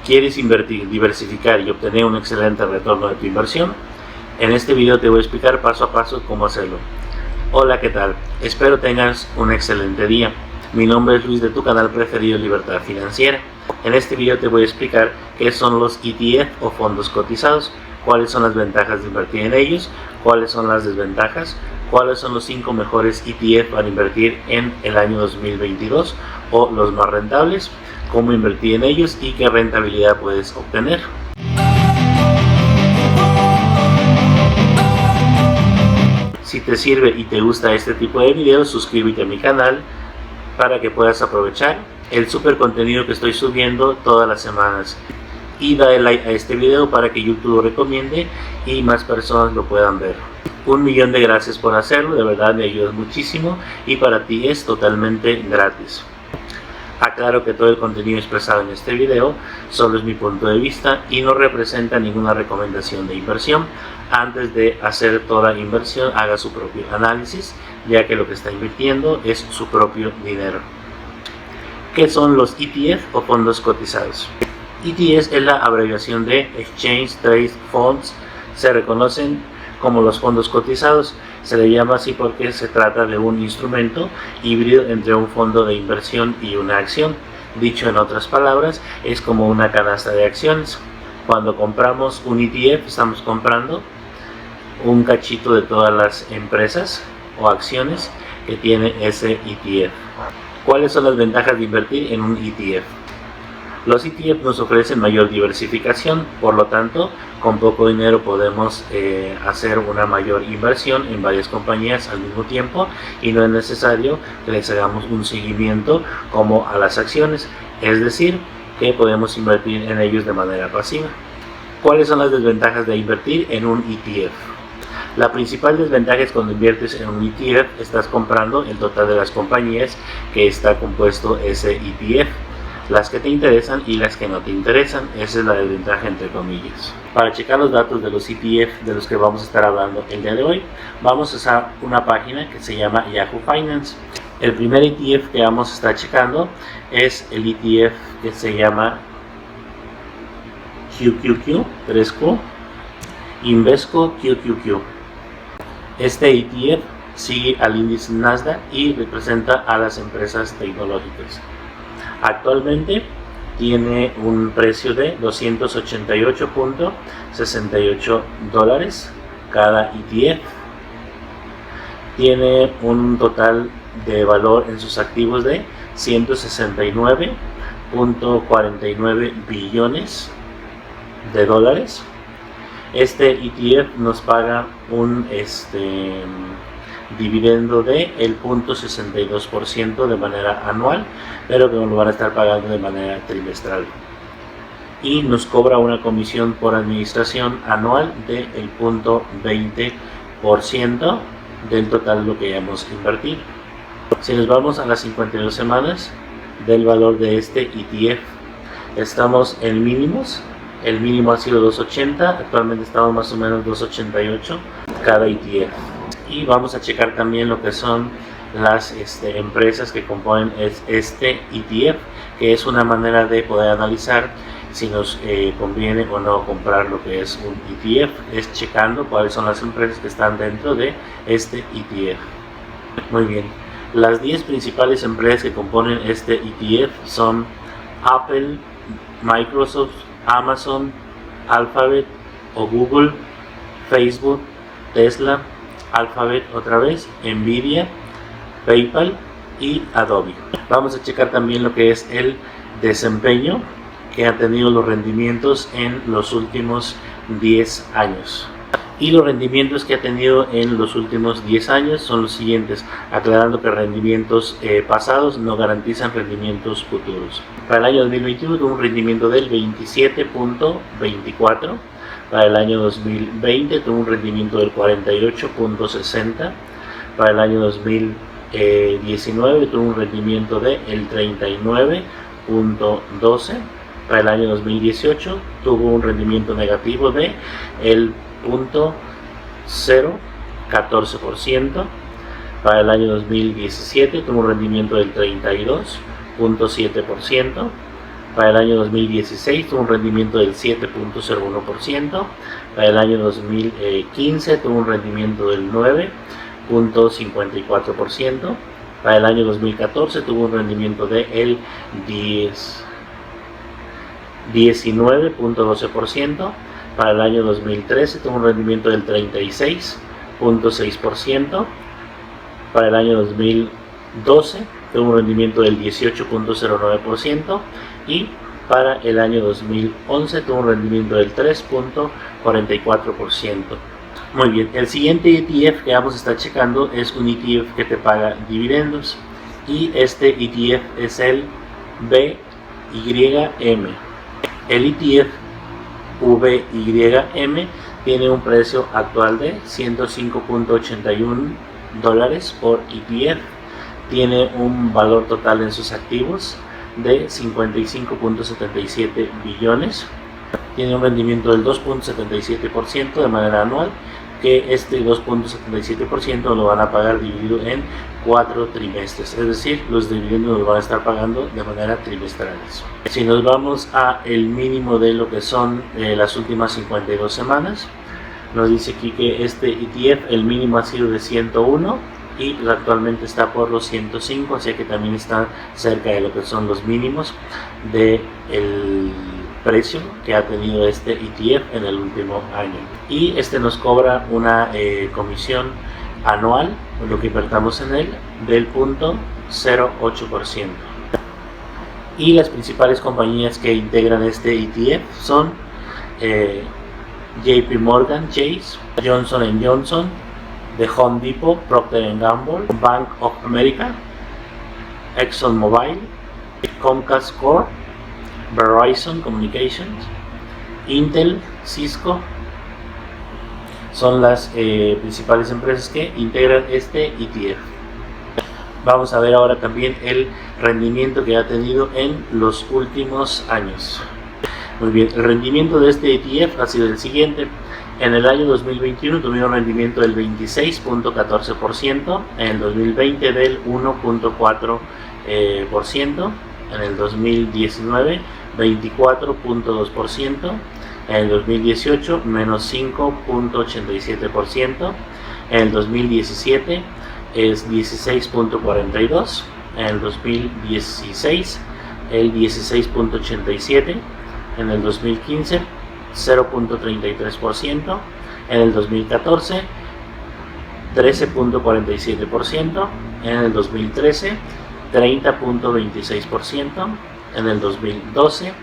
¿Quieres invertir, diversificar y obtener un excelente retorno de tu inversión? En este video te voy a explicar paso a paso cómo hacerlo. Hola, ¿qué tal? Espero tengas un excelente día. Mi nombre es Luis de tu canal preferido Libertad Financiera. En este video te voy a explicar qué son los ETF o fondos cotizados, cuáles son las ventajas de invertir en ellos, cuáles son las desventajas, cuáles son los 5 mejores ETF para invertir en el año 2022 o los más rentables, cómo invertir en ellos y qué rentabilidad puedes obtener. Si te sirve y te gusta este tipo de videos, suscríbete a mi canal para que puedas aprovechar el super contenido que estoy subiendo todas las semanas. Y dale like a este video para que YouTube lo recomiende y más personas lo puedan ver. 1.000.000 de gracias por hacerlo, de verdad me ayudas muchísimo y para ti es totalmente gratis. Aclaro que todo el contenido expresado en este video solo es mi punto de vista y no representa ninguna recomendación de inversión. Antes de hacer toda inversión, haga su propio análisis, ya que lo que está invirtiendo es su propio dinero. ¿Qué son los ETF o fondos cotizados? ETF es la abreviación de Exchange Traded Funds. Se reconocen como los fondos cotizados. Se le llama así porque se trata de un instrumento híbrido entre un fondo de inversión y una acción. Dicho en otras palabras, es como una canasta de acciones. Cuando compramos un ETF, estamos comprando un cachito de todas las empresas o acciones que tiene ese ETF. ¿Cuáles son las ventajas de invertir en un ETF? Los ETF nos ofrecen mayor diversificación, por lo tanto, con poco dinero podemos hacer una mayor inversión en varias compañías al mismo tiempo y no es necesario que les hagamos un seguimiento como a las acciones, es decir, que podemos invertir en ellos de manera pasiva. ¿Cuáles son las desventajas de invertir en un ETF? La principal desventaja es cuando inviertes en un ETF, estás comprando el total de las compañías que está compuesto ese ETF. Las que te interesan y las que no te interesan, esa es la desventaja entre comillas. Para checar los datos de los ETF de los que vamos a estar hablando el día de hoy, vamos a usar una página que se llama Yahoo Finance. El primer ETF que vamos a estar checando es el ETF que se llama QQQ, 3Q, Invesco QQQ. Este ETF sigue al índice Nasdaq y representa a las empresas tecnológicas. Actualmente tiene un precio de $288.68 cada ETF. Tiene un total de valor en sus activos de 169.49 billones de dólares. Este ETF nos paga un dividendo de el 0.62% de manera anual, pero que nos lo van a estar pagando de manera trimestral, y nos cobra una comisión por administración anual del 0.20% del total de lo que hayamos invertido. Si nos vamos a las 52 semanas del valor de este ETF, estamos en mínimos. El mínimo ha sido 2.80, actualmente estamos más o menos 2.88 cada ETF. Y vamos a checar también lo que son las empresas que componen este ETF, que es una manera de poder analizar si nos conviene o no comprar lo que es un ETF, es checando cuáles son las empresas que están dentro de este ETF. Muy bien, las 10 principales empresas que componen este ETF son Apple, Microsoft, Amazon, Alphabet o Google, Facebook, Tesla, Alphabet otra vez, Nvidia, PayPal y Adobe. Vamos a checar también lo que es el desempeño que ha tenido los rendimientos en los últimos 10 años. Y los rendimientos que ha tenido en los últimos 10 años son los siguientes, aclarando que rendimientos pasados no garantizan rendimientos futuros. Para el año 2021 tuvo un rendimiento del 27.24, para el año 2020 tuvo un rendimiento del 48.60, para el año 2019 tuvo un rendimiento del 39.12, para el año 2018 tuvo un rendimiento negativo de el 0.014%, para el año 2017 tuvo un rendimiento del 32.7%, Para el año 2016 tuvo un rendimiento del 7.01%. Para el año 2015 tuvo un rendimiento del 9.54%. Para el año 2014 tuvo un rendimiento del 19.12%. Para el año 2013 tuvo un rendimiento del 36.6%. Para el año 2012 tuvo un rendimiento del 18.09%. Y para el año 2011 tuvo un rendimiento del 3.44%. Muy bien, el siguiente ETF que vamos a estar checando es un ETF que te paga dividendos, y este ETF es el VYM. El ETF VYM tiene un precio actual de $105.81 por ETF. Tiene un valor total en sus activos de 55.77 billones. Tiene un rendimiento del 2.77% de manera anual, que este 2.77% lo van a pagar dividido en 4 trimestres, es decir, los dividendos los van a estar pagando de manera trimestrales. Si nos vamos a el mínimo de lo que son las últimas 52 semanas, nos dice aquí que este ETF, el mínimo ha sido de 101 y pues actualmente está por los 105, así que también está cerca de lo que son los mínimos del precio que ha tenido este ETF en el último año. Y este nos cobra una comisión anual, lo que invertamos en él, del 0.08%. Y las principales compañías que integran este ETF son JP Morgan Chase, Johnson & Johnson, The Home Depot, Procter & Gamble, Bank of America, ExxonMobil, Comcast Corp, Verizon Communications, Intel, Cisco. Son las principales empresas que integran este ETF. Vamos a ver ahora también el rendimiento que ha tenido en los últimos años. Muy bien, el rendimiento de este ETF ha sido el siguiente. En el año 2021 tuvieron un rendimiento del 26.14%, en el 2020 del 1.4%, en el 2019 24.2%, en el 2018 menos 5.87%, en el 2017 es 16.42%, en el 2016 el 16.87%, en el 2015 0.33%, en el 2014 13.47%, en el 2013 30.26%, en el 2012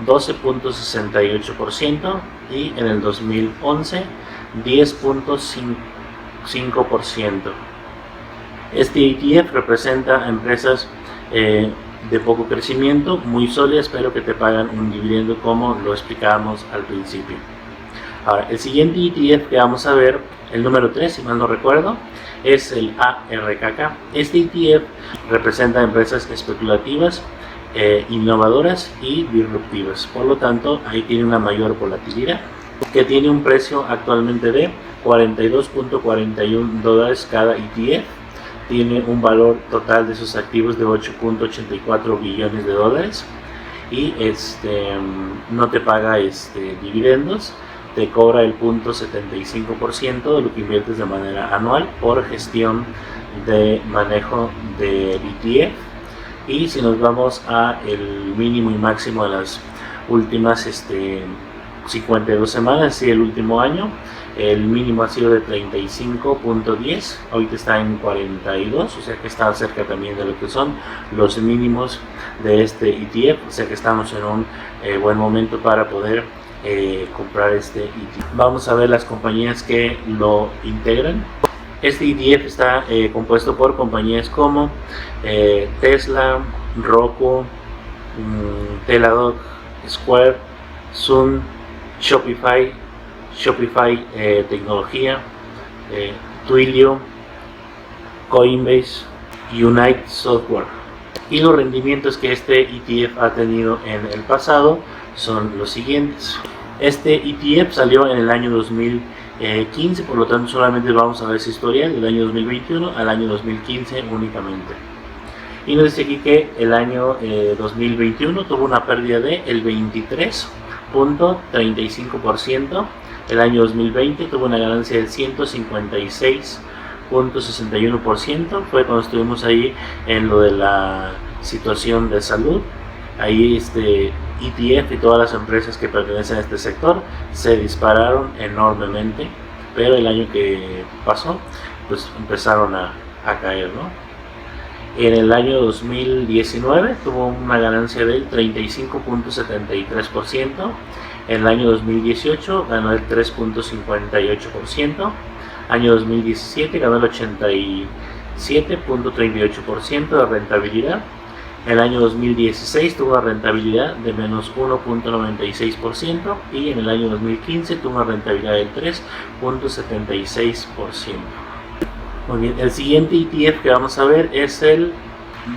12.68% y en el 2011 10.5%. Este ETF representa empresas de poco crecimiento, muy sólidas, pero que te pagan un dividendo como lo explicábamos al principio. Ahora, el siguiente ETF que vamos a ver, el número 3, si mal no recuerdo, es el ARKK. Este ETF representa empresas especulativas, innovadoras y disruptivas. Por lo tanto, ahí tiene una mayor volatilidad, que tiene un precio actualmente de $42.41 cada ETF. Tiene un valor total de sus activos de 8.84 billones de dólares y no te paga dividendos, te cobra el 0.75% de lo que inviertes de manera anual por gestión de manejo de ETF. Y si nos vamos a el mínimo y máximo de las últimas 52 semanas y el último año, el mínimo ha sido de 35.10, ahorita está en 42, o sea que está cerca también de lo que son los mínimos de este ETF, o sea que estamos en un buen momento para poder comprar este ETF. Vamos a ver las compañías que lo integran. Este ETF está compuesto por compañías como Tesla, Roku, Teladoc, Square, Zoom, Shopify Tecnología, Twilio, Coinbase, Unite Software. Y los rendimientos que este ETF ha tenido en el pasado son los siguientes. Este ETF salió en el año 2015, por lo tanto solamente vamos a ver su historial del año 2021 al año 2015 únicamente. Y nos dice aquí que el año 2021 tuvo una pérdida de el 23.35%, el año 2020 tuvo una ganancia del 156.61%, fue cuando estuvimos ahí en lo de la situación de salud. Ahí ETF y todas las empresas que pertenecen a este sector se dispararon enormemente, pero el año que pasó pues empezaron a caer, ¿no? En el año 2019 tuvo una ganancia del 35.73%, en el año 2018 ganó el 3.58%, año 2017 ganó el 87.38% de rentabilidad, en el año 2016 tuvo una rentabilidad de menos 1.96% y en el año 2015 tuvo una rentabilidad del 3.76%. Muy bien, el siguiente ETF que vamos a ver es el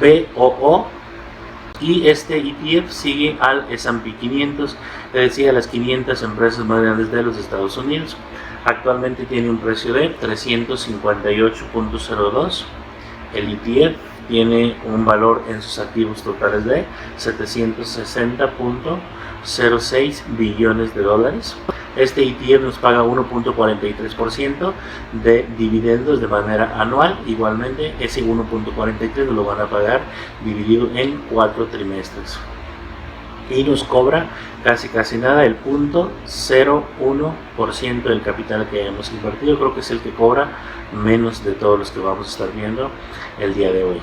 BOO, y este ETF sigue al S&P 500, es decir, a las 500 empresas más grandes de los Estados Unidos. Actualmente tiene un precio de 358.02. El ETF tiene un valor en sus activos totales de 760.06 billones de dólares. Este ETF nos paga 1.43% de dividendos de manera anual. Igualmente, ese 1.43 lo van a pagar dividido en 4 trimestres. Y nos cobra casi nada, el 0.01% del capital que hemos invertido. Creo que es el que cobra menos de todos los que vamos a estar viendo el día de hoy.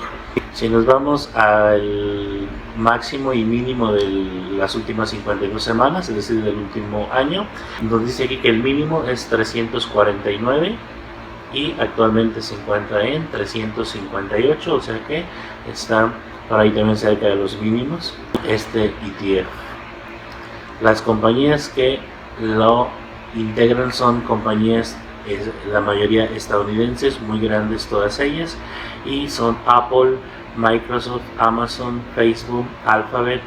Si nos vamos al máximo y mínimo de las últimas 52 semanas, es decir, del último año, nos dice aquí que el mínimo es 349 y actualmente se encuentra en 358, o sea que está por ahí también cerca de los mínimos este ETF. Las compañías que lo integran son compañías, la mayoría estadounidenses, muy grandes todas ellas, y son Apple, Microsoft, Amazon, Facebook, Alphabet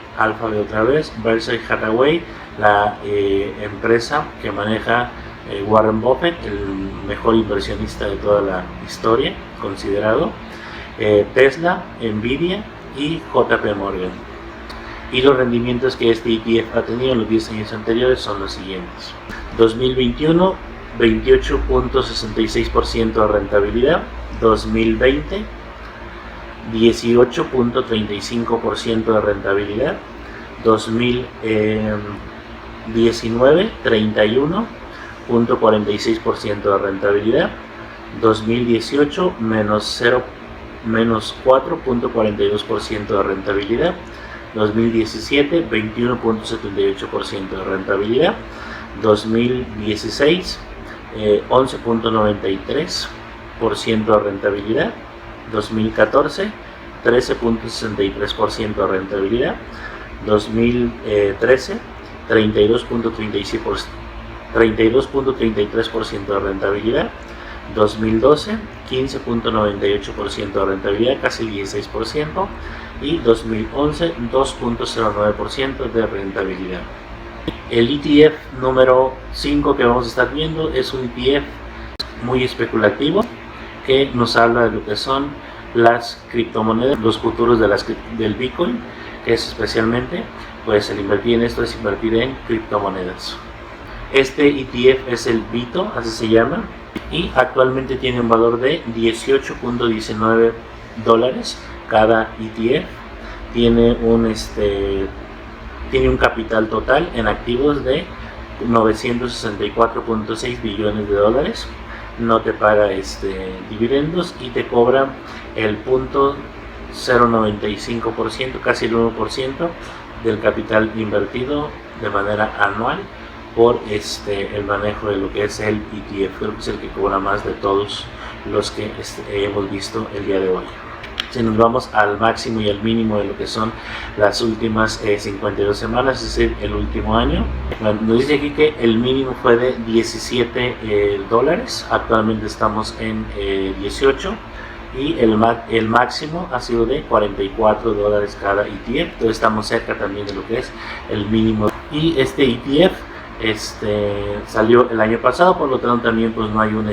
otra vez, Berkshire Hathaway, la empresa que maneja Warren Buffett, el mejor inversionista de toda la historia considerado, Tesla, Nvidia y JP Morgan. Y los rendimientos que este ETF ha tenido en los 10 años anteriores son los siguientes: 2021, 28.66% de rentabilidad; 2020, 18.35% de rentabilidad; 2019, 31.46% de rentabilidad; 2018, menos 4.42% de rentabilidad; 2017, 21.78% de rentabilidad; 2016, 11.93% de rentabilidad; 2014, 13.63% de rentabilidad; 2013, 32.33% de rentabilidad; 2012, 15.98% de rentabilidad, casi el 16%, y 2011, 2.09% de rentabilidad. El ETF número 5 que vamos a estar viendo es un ETF muy especulativo que nos habla de lo que son las criptomonedas, los futuros del Bitcoin, que es especialmente, pues el invertir en esto es invertir en criptomonedas. Este ETF es el BITO, así se llama, y actualmente tiene un valor de 18.19 dólares cada ETF. Tiene un capital total en activos de 964.6 billones de dólares. No te paga dividendos y te cobra el 0.095%, casi el 1% del capital invertido de manera anual por el manejo de lo que es el ETF. Creo que es el que cobra más de todos los que hemos visto el día de hoy. Si nos vamos al máximo y al mínimo de lo que son las últimas 52 semanas, es decir, el último año, nos dice aquí que el mínimo fue de 17 dólares, actualmente estamos en 18, y el máximo ha sido de 44 dólares cada ETF, entonces estamos cerca también de lo que es el mínimo. Y este ETF salió el año pasado, por lo tanto también pues no hay un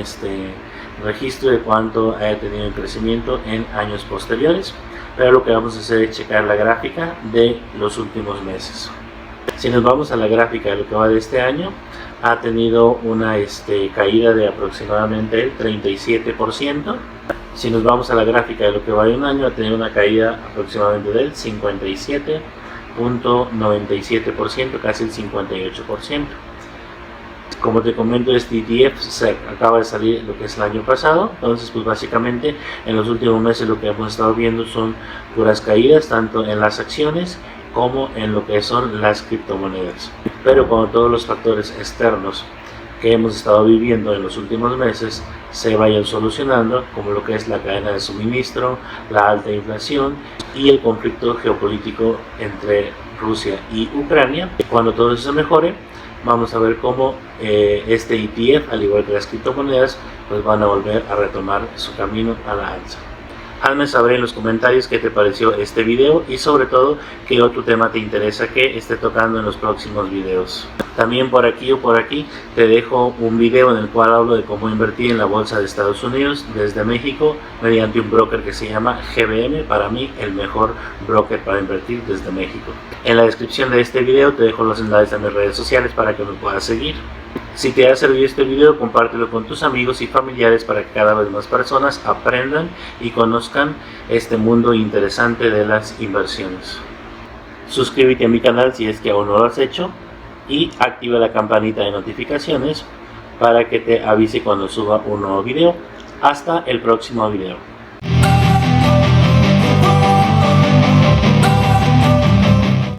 registro de cuánto haya tenido el crecimiento en años posteriores. pero lo que vamos a hacer es checar la gráfica de los últimos meses. Si nos vamos a la gráfica de lo que va de este año, ha tenido una caída de aproximadamente el 37%. Si nos vamos a la gráfica de lo que va de un año, ha tenido una caída aproximadamente del 57.97%, casi el 58%. Como te comento, este ETF se acaba de salir lo que es el año pasado, entonces pues básicamente en los últimos meses lo que hemos estado viendo son puras caídas, tanto en las acciones como en lo que son las criptomonedas. Pero con todos los factores externos que hemos estado viviendo en los últimos meses se vayan solucionando, como lo que es la cadena de suministro, la alta inflación y el conflicto geopolítico entre Rusia y Ucrania. Cuando todo eso se mejore, vamos a ver cómo este ETF, al igual que las criptomonedas, pues van a volver a retomar su camino a la alza. Hazme saber en los comentarios qué te pareció este video y sobre todo qué otro tema te interesa que esté tocando en los próximos videos. También por aquí o por aquí te dejo un video en el cual hablo de cómo invertir en la bolsa de Estados Unidos desde México mediante un broker que se llama GBM, para mí el mejor broker para invertir desde México. En la descripción de este video te dejo los enlaces a mis redes sociales para que me puedas seguir. Si te ha servido este video, compártelo con tus amigos y familiares para que cada vez más personas aprendan y conozcan este mundo interesante de las inversiones. Suscríbete a mi canal si es que aún no lo has hecho y activa la campanita de notificaciones para que te avise cuando suba un nuevo video. Hasta el próximo video.